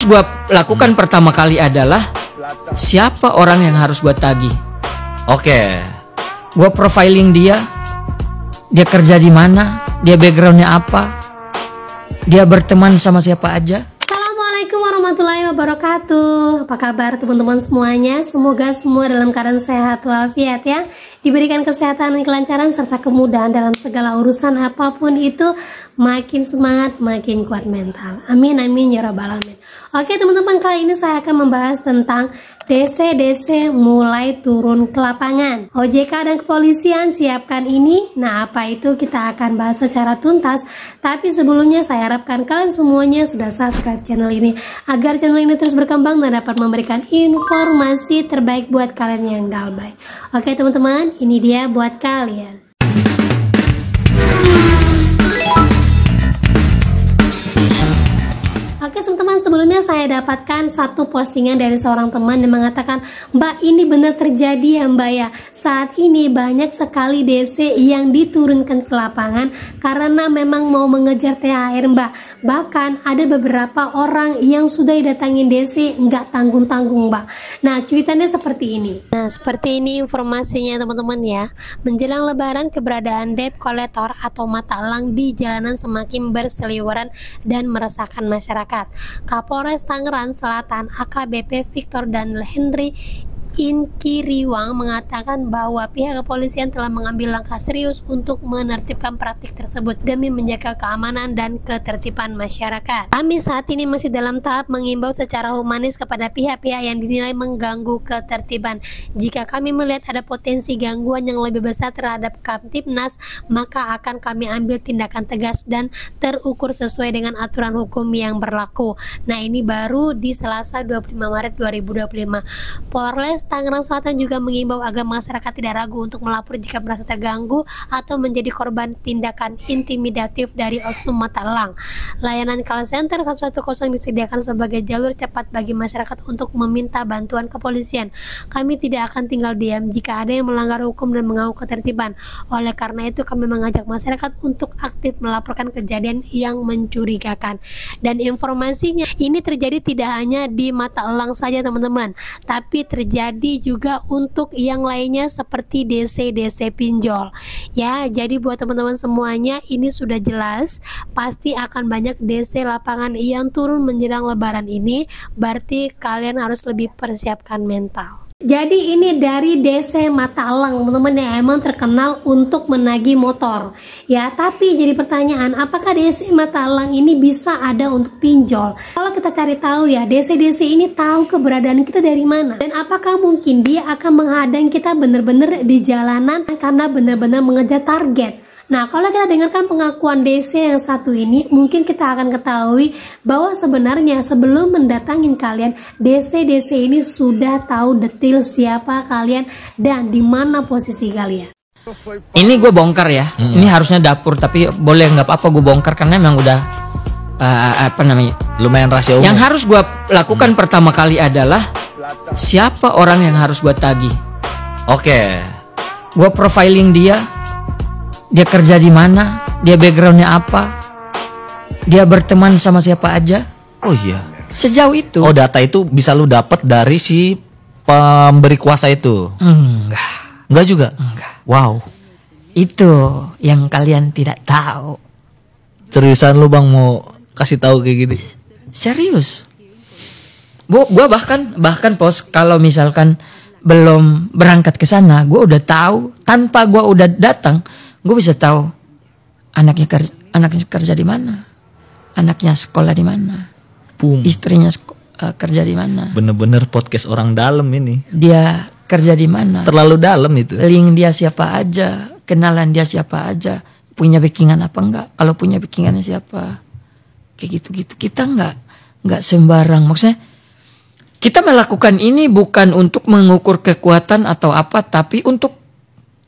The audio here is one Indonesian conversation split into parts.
gue lakukan pertama kali adalah siapa orang yang harus gue tagih. Oke. Gue profiling dia kerja di mana, dia backgroundnya apa, dia berteman sama siapa aja. Assalamualaikum warahmatullahi wabarakatuh. Apa kabar teman-teman semuanya? Semoga semua dalam keadaan sehat walafiat ya. Diberikan kesehatan dan kelancaran serta kemudahan dalam segala urusan apapun itu. Makin semangat, makin kuat mental. Amin amin ya rabbal alamin. Oke teman-teman, kali ini saya akan membahas tentang DC mulai turun ke lapangan. OJK dan kepolisian siapkan ini. Nah, apa itu kita akan bahas secara tuntas. Tapi sebelumnya saya harapkan kalian semuanya sudah subscribe channel ini agar channel ini terus berkembang dan dapat memberikan informasi terbaik buat kalian yang galbay. Oke teman-teman, ini dia buat kalian. Oke teman-teman, sebelumnya saya dapatkan satu postingan dari seorang teman yang mengatakan, Mbak, ini benar terjadi ya Mbak ya. Saat ini banyak sekali DC yang diturunkan ke lapangan karena memang mau mengejar THR Mbak. Bahkan ada beberapa orang yang sudah didatangin DC nggak tanggung-tanggung Mbak. Nah cuitannya seperti ini. Nah seperti ini informasinya teman-teman ya. Menjelang lebaran keberadaan debt collector atau mata elang di jalanan semakin berseliweran dan meresahkan masyarakat. Kapolres Tangerang Selatan AKBP Victor dan Henry Inkiriwang mengatakan bahwa pihak kepolisian telah mengambil langkah serius untuk menertibkan praktik tersebut demi menjaga keamanan dan ketertiban masyarakat. Kami saat ini masih dalam tahap mengimbau secara humanis kepada pihak-pihak yang dinilai mengganggu ketertiban. Jika kami melihat ada potensi gangguan yang lebih besar terhadap Kamtibnas, maka akan kami ambil tindakan tegas dan terukur sesuai dengan aturan hukum yang berlaku. Nah, ini baru di Selasa 25 Maret 2025. Polres Tangerang Selatan juga mengimbau agar masyarakat tidak ragu untuk melapor jika merasa terganggu atau menjadi korban tindakan intimidatif dari oknum mata elang. Layanan call center 110 disediakan sebagai jalur cepat bagi masyarakat untuk meminta bantuan kepolisian. Kami tidak akan tinggal diam jika ada yang melanggar hukum dan mengganggu ketertiban. Oleh karena itu kami mengajak masyarakat untuk aktif melaporkan kejadian yang mencurigakan. Dan informasinya ini terjadi tidak hanya di mata elang saja teman-teman, tapi terjadi juga untuk yang lainnya seperti DC pinjol ya. Jadi buat teman-teman semuanya ini sudah jelas pasti akan banyak DC lapangan yang turun menjelang lebaran ini, berarti kalian harus lebih persiapkan mental. Jadi ini dari DC mata elang teman-teman yang emang terkenal untuk menagih motor ya. Tapi jadi pertanyaan, apakah DC mata elang ini bisa ada untuk pinjol? Kalau kita cari tahu ya, DC ini tahu keberadaan kita dari mana, dan apakah mungkin dia akan menghadang kita bener-bener di jalanan karena bener-bener mengejar target. Nah, kalau kita dengarkan pengakuan DC yang satu ini, mungkin kita akan ketahui bahwa sebenarnya sebelum mendatangin kalian, DC ini sudah tahu detail siapa kalian dan di mana posisi kalian. Ini gue bongkar ya. Ini harusnya dapur, tapi boleh nggak apa-apa gue bongkar karena memang udah lumayan rahasia umum. Yang harus gue lakukan pertama kali adalah siapa orang yang harus gue tagih. Oke. Gue profiling dia kerja di mana, dia backgroundnya apa, dia berteman sama siapa aja. Oh iya. Sejauh itu. Oh, data itu bisa lu dapat dari si pemberi kuasa itu? Enggak juga? Enggak. Wow. Itu yang kalian tidak tahu. Seriusan lu Bang mau kasih tahu kayak gini? Serius. Gua bahkan pos kalau misalkan belum berangkat ke sana, gua udah tahu tanpa gua udah datang. Gue bisa tahu anaknya kerja di mana, anaknya sekolah di mana, istrinya kerja di mana. Bener-bener podcast orang dalam ini. Dia kerja di mana? Terlalu dalam itu. Link dia siapa aja, kenalan dia siapa aja, punya backingan apa enggak? Kalau punya backingannya siapa? Kayak gitu-gitu. Kita enggak sembarang. Maksudnya kita melakukan ini bukan untuk mengukur kekuatan atau apa, tapi untuk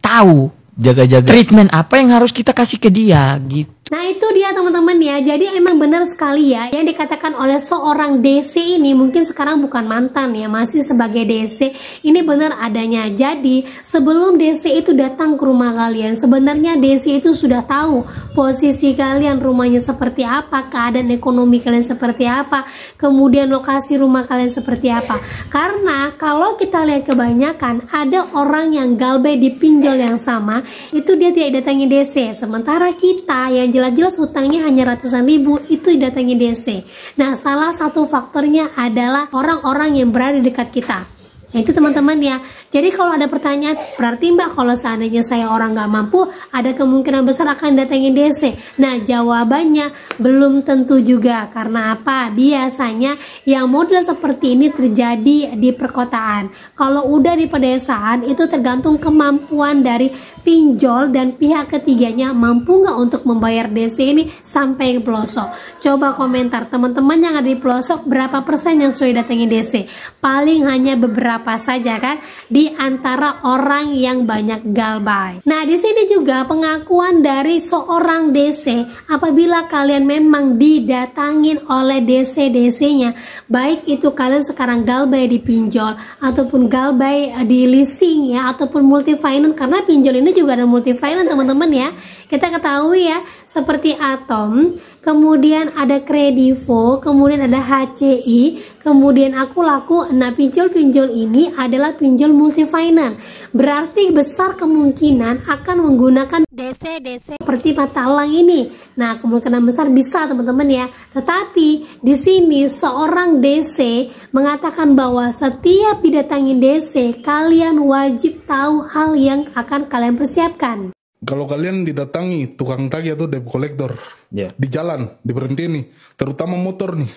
tahu jaga-jaga. treatment apa yang harus kita kasih ke dia gitu. Nah itu dia teman-teman ya, jadi emang benar sekali ya yang dikatakan oleh seorang DC ini, mungkin sekarang bukan mantan ya, masih sebagai DC, ini benar adanya. Jadi sebelum DC itu datang ke rumah kalian, sebenarnya DC itu sudah tahu posisi kalian, rumahnya seperti apa, keadaan ekonomi kalian seperti apa, kemudian lokasi rumah kalian seperti apa. Karena kalau kita lihat kebanyakan ada orang yang galbay di pinjol yang sama, itu dia tidak datangi DC, sementara kita yang jelas-jelas hutangnya hanya ratusan ribu itu didatangi DC. Nah, salah satu faktornya adalah orang-orang yang berada di dekat kita. Nah, itu teman-teman ya. Jadi kalau ada pertanyaan, berarti Mbak kalau seandainya saya orang nggak mampu, ada kemungkinan besar akan datangin DC. Nah, jawabannya belum tentu juga. Karena apa? Biasanya yang model seperti ini terjadi di perkotaan. Kalau udah di pedesaan, itu tergantung kemampuan dari pinjol dan pihak ketiganya mampu nggak untuk membayar DC ini sampai ke pelosok. Coba komentar teman-teman yang ada di pelosok, berapa persen yang sudah datangin DC? Paling hanya beberapa saja kan, di antara orang yang banyak galbay. Nah, di sini juga pengakuan dari seorang DC, apabila kalian memang didatangin oleh DC-DC-nya, baik itu kalian sekarang galbay di pinjol ataupun galbay di leasing ya, ataupun multi finance, karena pinjol ini juga ada multi finance teman-teman ya. Kita ketahui ya, seperti Atom, kemudian ada Kredivo, kemudian ada HCI, kemudian Aku Laku. Nah, pinjol-pinjol ini adalah pinjol multi finance. Berarti besar kemungkinan akan menggunakan DC seperti mata elang ini. Nah, kemungkinan besar bisa teman-teman ya. Tetapi di sini seorang DC mengatakan bahwa setiap didatangin DC, kalian wajib tahu hal yang akan kalian persiapkan. Kalau kalian didatangi tukang tagih atau debt collector di jalan, diberhenti nih, terutama motor nih,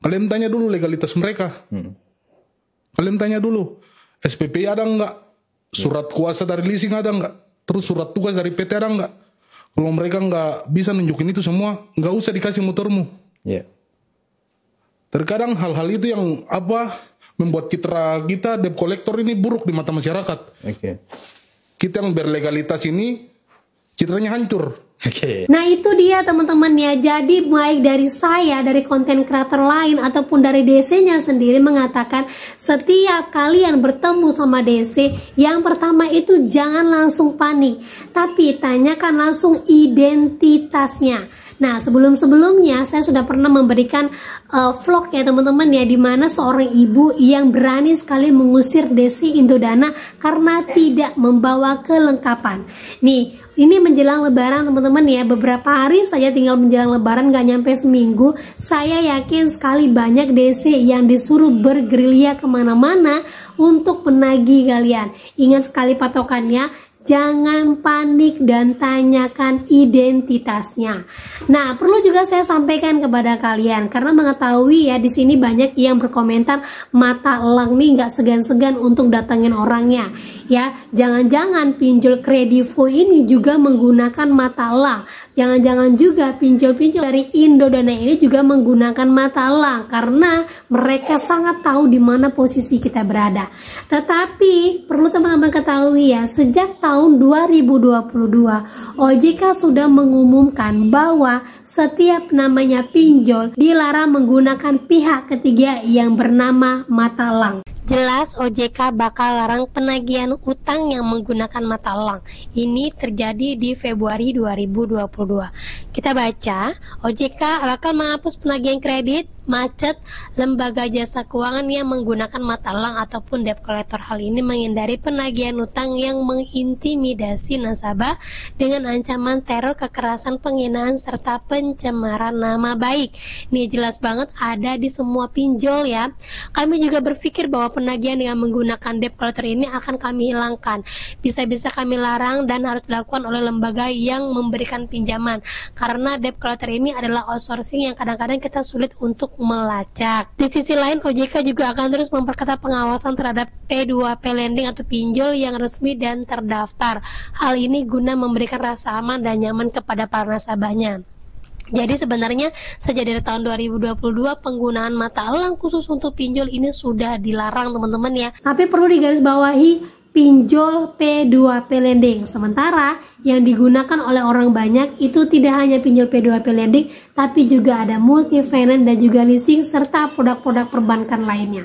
kalian tanya dulu legalitas mereka. Kalian tanya dulu, SPP ada nggak? Surat kuasa dari leasing ada nggak? Terus surat tugas dari PT ada nggak? Kalau mereka nggak bisa nunjukin itu semua, nggak usah dikasih motormu. Terkadang hal-hal itu yang membuat citra kita debt collector ini buruk di mata masyarakat. Kita yang berlegalitas ini citranya hancur. Nah itu dia teman-teman ya. Jadi baik dari saya, dari konten kreator lain ataupun dari DC-nya sendiri mengatakan, setiap kalian bertemu sama DC, yang pertama itu jangan langsung panik, tapi tanyakan langsung identitasnya. Nah, sebelum-sebelumnya saya sudah pernah memberikan vlog ya teman-teman ya, dimana seorang ibu yang berani sekali mengusir DC Indodana karena tidak membawa kelengkapan. Nih, ini menjelang lebaran teman-teman ya, beberapa hari saja tinggal menjelang lebaran, gak nyampe seminggu, saya yakin sekali banyak DC yang disuruh bergerilya kemana-mana untuk menagih kalian. Ingat sekali patokannya, jangan panik dan tanyakan identitasnya. Nah, perlu juga saya sampaikan kepada kalian, karena mengetahui ya di sini banyak yang berkomentar mata elang nih nggak segan-segan untuk datangin orangnya. Ya, jangan-jangan pinjol Kredivo ini juga menggunakan mata elang. Jangan-jangan juga pinjol-pinjol dari Indodana ini juga menggunakan mata elang, karena mereka sangat tahu di mana posisi kita berada. Tetapi perlu teman-teman ketahui ya, sejak tahun 2022 OJK sudah mengumumkan bahwa setiap namanya pinjol dilarang menggunakan pihak ketiga yang bernama mata elang. Jelas OJK bakal larang penagihan utang yang menggunakan mata elang. Ini terjadi di Februari 2022. Kita baca, OJK bakal menghapus penagihan kredit macet lembaga jasa keuangan yang menggunakan mata elang ataupun debt collector. Hal ini menghindari penagihan utang yang mengintimidasi nasabah dengan ancaman teror, kekerasan, penghinaan, serta pencemaran nama baik. Ini jelas banget ada di semua pinjol ya. Kami juga berpikir bahwa penagihan dengan menggunakan debt collector ini akan kami hilangkan. Bisa-bisa kami larang dan harus dilakukan oleh lembaga yang memberikan pinjaman, karena debt collector ini adalah outsourcing yang kadang-kadang kita sulit untuk melacak. Di sisi lain, OJK juga akan terus memperketat pengawasan terhadap P2P lending atau pinjol yang resmi dan terdaftar. Hal ini guna memberikan rasa aman dan nyaman kepada para nasabahnya. Jadi sebenarnya sejak dari tahun 2022 penggunaan mata elang khusus untuk pinjol ini sudah dilarang teman-teman ya. Tapi perlu digarisbawahi, pinjol P2P lending. Sementara yang digunakan oleh orang banyak itu tidak hanya pinjol P2P lending, tapi juga ada multi finance dan juga leasing serta produk-produk perbankan lainnya.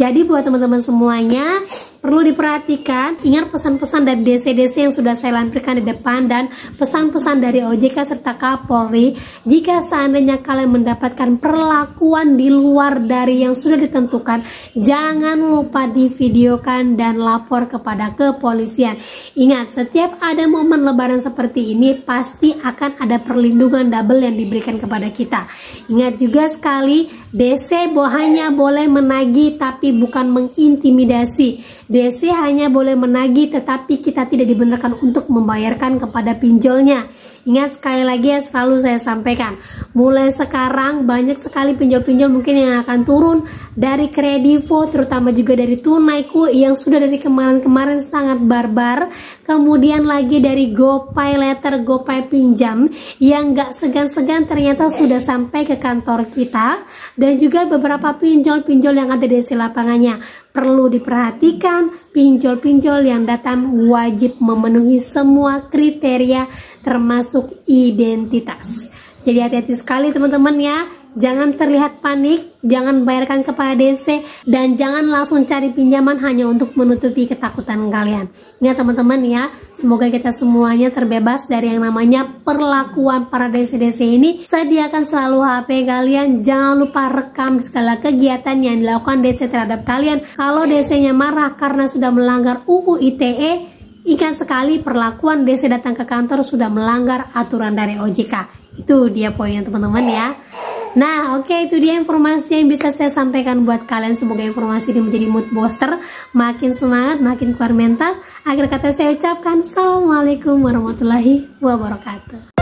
Jadi buat teman-teman semuanya perlu diperhatikan, ingat pesan-pesan dari DC-DC yang sudah saya lampirkan di depan dan pesan-pesan dari OJK serta Kapolri. Jika seandainya kalian mendapatkan perlakuan di luar dari yang sudah ditentukan, jangan lupa divideokan dan lapor kepada kepolisian. Ingat, setiap ada momen lebaran seperti ini pasti akan ada perlindungan double yang diberikan kepada kita. Ingat juga sekali, DC hanya boleh menagih tapi bukan mengintimidasi. DC hanya boleh menagih tetapi kita tidak dibenarkan untuk membayarkan kepada pinjolnya. Ingat sekali lagi ya, selalu saya sampaikan, mulai sekarang banyak sekali pinjol-pinjol mungkin yang akan turun dari Kredivo, terutama juga dari Tunaiku yang sudah dari kemarin-kemarin sangat barbar. Kemudian lagi dari GoPay Letter, GoPay Pinjam yang gak segan-segan ternyata sudah sampai ke kantor kita. Dan juga beberapa pinjol-pinjol yang ada di lapangannya. Perlu diperhatikan, pinjol-pinjol yang datang wajib memenuhi semua kriteria termasuk identitas. Jadi hati-hati sekali teman-teman ya. Jangan terlihat panik, jangan bayarkan kepada DC, dan jangan langsung cari pinjaman hanya untuk menutupi ketakutan kalian. Ingat teman-teman ya, semoga kita semuanya terbebas dari yang namanya perlakuan para DC-DC ini. Sediakan selalu HP kalian, jangan lupa rekam segala kegiatan yang dilakukan DC terhadap kalian. Kalau DC-nya marah karena sudah melanggar UU ITE, ingat sekali perlakuan DC datang ke kantor sudah melanggar aturan dari OJK. Itu dia poinnya teman-teman ya. Nah oke, itu dia informasi yang bisa saya sampaikan buat kalian. Semoga informasi ini menjadi mood booster, makin semangat, makin kuat mental. Akhir kata saya ucapkan Assalamualaikum warahmatullahi wabarakatuh.